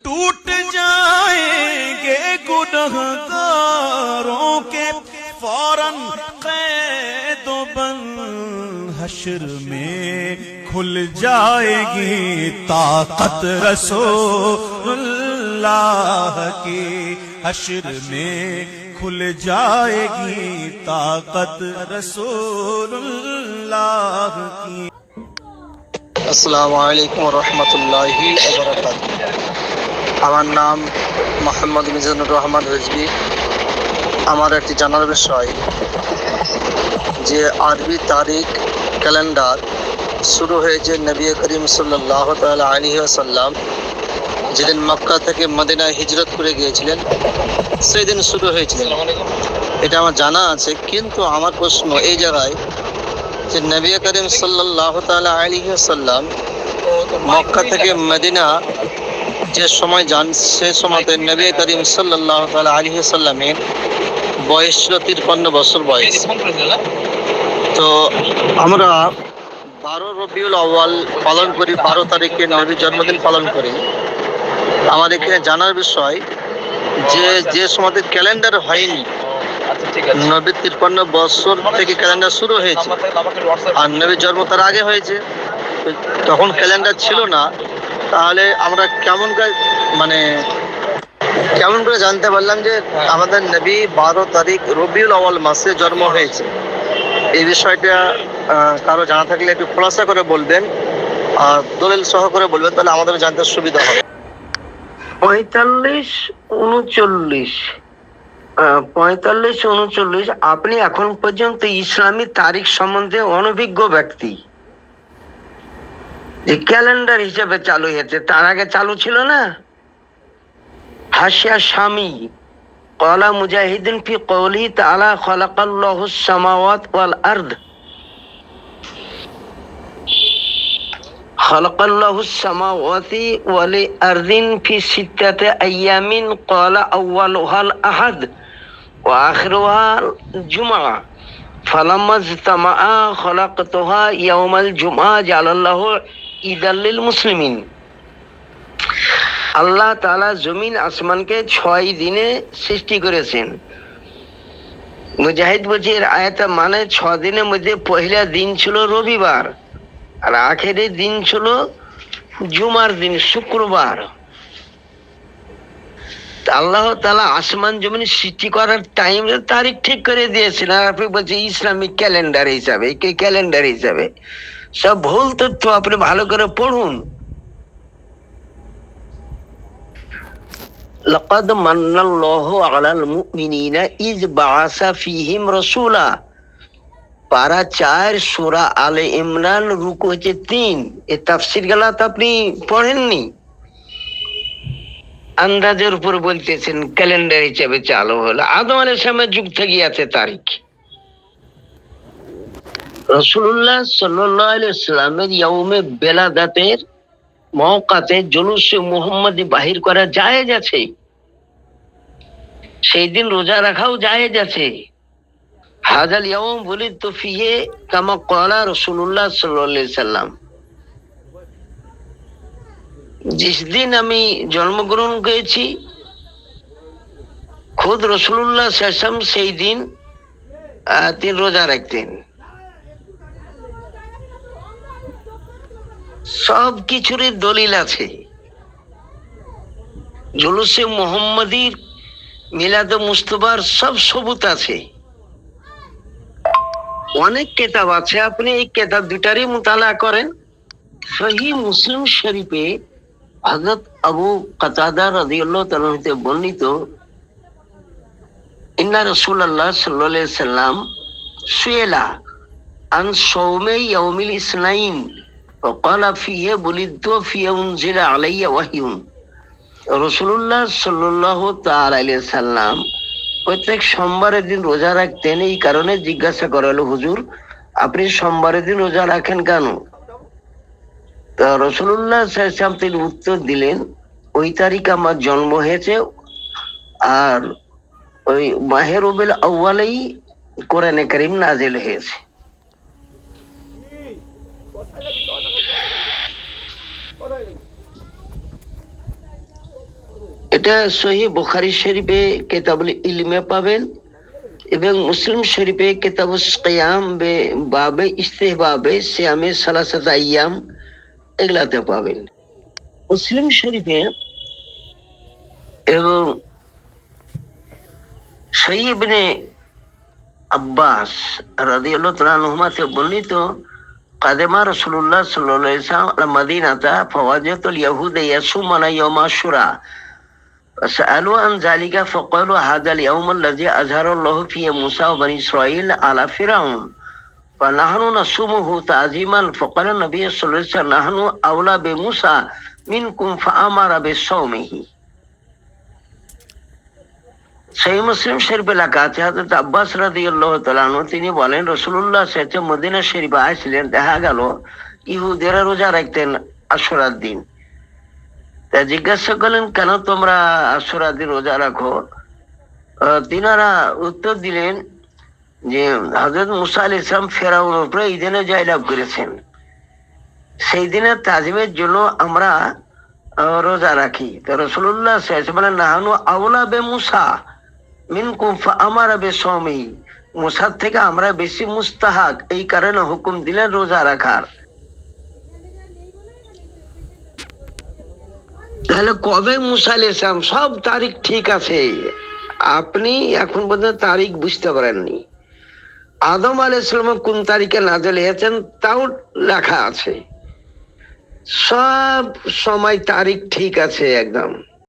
टूट जाएंगे गुनहगारों के फौरन कैदो बंद, हश्र में खुल जाएगी ताकत रसूलुल्लाह की, हश्र में खुल जाएगी ताकत रसूलुल्लाह की। আসসালামু আলাইকুম রহমতুল্লাহি ওয়া বারাকাতুহু। আমার নাম মোহাম্মদ মিজানুর রহমান রিজভী। আমার একটি জানার বিষয় যে আরবি তারিখ ক্যালেন্ডার শুরু হয়েছে নবী করিম সাল্লাল্লাহু তাআলা আলাইহি ওয়াসাল্লাম যেদিন মক্কা থেকে মদিনায় হিজরত করে গিয়েছিলেন সেই দিন শুরু হয়েছিল, এটা আমার জানা আছে। কিন্তু আমার প্রশ্ন এই জায়গায় যে নবী করিম সাল্লাল্লাহু তাআলা আলাইহি ওয়াসাল্লাম মক্কা থেকে মদিনা যে সময় যান সে সময়তে নবী করিম সাল্লাল্লাহু তাআলা আলাইহি ওয়াসাল্লামের বয়স ছিল 53 বছর বয়স। তো আমরা 12 রবিউল আউয়াল পালন করি, 12 তারিখে নবীর জন্মদিন পালন করি। আমার এখানে জানার বিষয় যে সময়তে ক্যালেন্ডার হয়নি, নবীর 53 বছর থেকে ক্যালেন্ডার শুরু হয়েছে আর নবীর জন্ম তার আগে হয়েছে, তখন ক্যালেন্ডার ছিল না। তাহলে আমরা কেমন করে জানতে পারলাম যে আমাদের নবী 12 তারিখ রবিউল আউয়াল মাসে জন্ম হয়েছে? এই বিষয়টা কারো জানা থাকলে একটু খোলাসা করে বলবেন আর দলিল সহ করে বলবেন, তাহলে আমাদের জানতে সুবিধা হবে। 45-39 আপনি এখন পর্যন্ত ইসলামী তারিখ সম্বন্ধে অনভিজ্ঞ ব্যক্তি। যে ক্যালেন্ডার হিসেবে চালু হয়েছে, তার আগে চালু ছিল না। হাসিয়া স্বামী ক্বালা মুজাহিদিন ফি কওলিহি তাআলা খালাকাল্লাহুস সামাওয়াতি ওয়াল আরদ, খালাকাল্লাহুস সামাওয়াতি ওয়াল আরদিন ফি সিত্তাতি আইয়ামিন ক্বালা আউয়ালুহাল আহাদ ওয়া আখিরুহাল জুমআ ফালাম্মা ইজতামাআ খালাকতুহা ইয়াউমাল জুমআ জালাল্লাহু ঈদাল লিল মুসলিমিন। আল্লাহ তাআলা জমিন আসমানকে 6 দিনে সৃষ্টি করেছেন। মুজাহিদ বলছে এর আয়াতে মানে 6 দিনের মধ্যে পহেলা দিন ছিল রবিবার আর আখেরি দিন ছিল জুমার দিন, শুক্রবার। আল্লাহ তাআলা আসমান জমিন সৃষ্টি করার টাইম তারিখ ঠিক করে দিয়েছেন। আর আপনি বলছেন ইসলামিক ক্যালেন্ডার হিসাবে, ক্যালেন্ডার হিসাবে সব ভুল তথ্য। আপনি ভালো করে পড়ুন। লাকাদ মান্নাল্লাহু আলাল মুমিনিনা ইয বাআসা ফীহিম রাসূলা, পারা 4 সূরা আলে ইমরান রুকু হচ্ছে 3। এই তাফসীর গুলো তো আপনি পড়েননি, আন্দাজের উপর বলতেছেন ক্যালেন্ডার হিসেবে চালু হলো। আদম আলাইহিস সালামের যুগ থেকে আছে তারিখ। রাসূলুল্লাহ সাল্লাল্লাহু আলাইহি ওয়াসাল্লামের ইয়াউমে বেলাদাতের মওকাতে জুলুসে মুহাম্মাদি বাহির করা জায়েজ আছে, সেই দিন রোজা রাখাও জায়েজ আছে। হাযাল ইয়াউম বুলিদতু ফীহি কামা ক্বালা রাসূলুল্লাহ সাল্লাল্লাহু আলাইহি ওয়াসাল্লাম, যেদিন আমি জন্মগ্রহণ করেছি খুদ রাসূলুল্লাহ সাল্লাল্লাহু আলাইহি ওয়াসাল্লাম সেই দিন তিনি রোজা রাখতেন। সব কিছুরই দলিল আছে। জুলুসে মুহাম্মাদির, মিলাদে মুস্তাফার সব সবুত আছে। অনেক কিতাব আছে, আপনি এই কিতাব দুটারই মুতালা করেন। সহিহ মুসলিম শরীফে হযরত আবু কাতাদা রাদিয়াল্লাহু তাআলা হতে বর্ণিত, ইন্না রাসূলুল্লাহ সাল্লাল্লাহু আলাইহি ওয়াসাল্লাম সুয়েলা আন সাওমি ইয়াউমিল ইসনাইন وقال فيه ولدت فيه أنزل علي وحي। রাসূলুল্লাহ সাল্লাল্লাহু তাআলা আলাইহি ওয়াসাল্লাম প্রত্যেক সোমবারের দিন রোজা রাখতেন। এই কারণে জিজ্ঞাসা করা হলো, হুজুর আপনি সোমবারের দিন রোজা রাখেন কেন? তা রাসূলুল্লাহ সাল্লাল্লাহু আলাইহি ওয়াসাল্লাম তিনি উত্তর দিলেন, ওই তারিখে আমার জন্ম হয়েছে আর ওই মাহে রবিউল আউয়ালেই কোরআনে কারীম নাযিল হয়েছে। এটা সহিহ বুখারী শরীফে কিতাবুল ইলমে পাবেন এবং মুসলিম শরীফে কিতাবুস কিয়াম বাবে ইস্তিহবাবে সিয়ামে সালাসাত আইয়াম এগুলাতে পাবেন। মুসলিম শরীফে এবং সহিহ ইবনে আব্বাস রাদিয়াল্লাহু তাআলা আনহুমাতে বর্ণিত কাদেমা রাসূলুল্লাহ সাল্লাল্লাহু আলাইহি ওয়াসাল্লাম আলা মাদিনাতা ফাওয়াজাতুল ইয়াহুদ ইয়াসুমুনা ইয়াউম আশুরা فسألوا عن ذلك فقالوا هذا اليوم الذي أظهر الله فيه موسى وبني إسرائيل على فرعون فنحن نصومه تعظيما فقال النبي صلى الله عليه وسلم نحن أولى بموسى منكم فأمر بصومه। সেই মুসলিম শরীফে লেখা আছে হযরত আব্বাস রাদিয়াল্লাহু তাআলা আনহু তিনি বলেন রাসূলুল্লাহ সাল্লাল্লাহু আলাইহি ওয়াসাল্লাম মদিনা শরীফে আসলেন, দেখা গেল ইহুদিরা রোজা রাখতেন আশুরার দিন। তা জিজ্ঞাসা করলেন কেন তোমরা আশুরার দিন রোজা রাখো? তিনারা উত্তর দিলেন যে হযরত মুসা আলাইহিস সালাম ফেরাউনের উপরে এই দিনে জয়লাভ করেছেন, সেই দিনের তাজিমের জন্য আমরা রোজা রাখি। তো রাসূলুল্লাহ সাল্লাল্লাহু আলাইহি ওয়াসাল্লাম বলেন নাহানু আওলা বে মুসা মিনকুম ফাআমারা বিসওমি, মুসার থেকে আমরা বেশি মুস্তাহাক, এই কারণে হুকুম দিলেন রোজা রাখার। তাহলে কবে মুসা আলাইহিস সালাম, সব তারিখ ঠিক আছে, আপনি এখন পর্যন্ত তারিখ বুঝতে পারেননি। আদম আলাইহিস সালাম কোন তারিখে নাযিল হয়েছেন তাও লেখা আছে, সব সময় তারিখ ঠিক আছে একদম।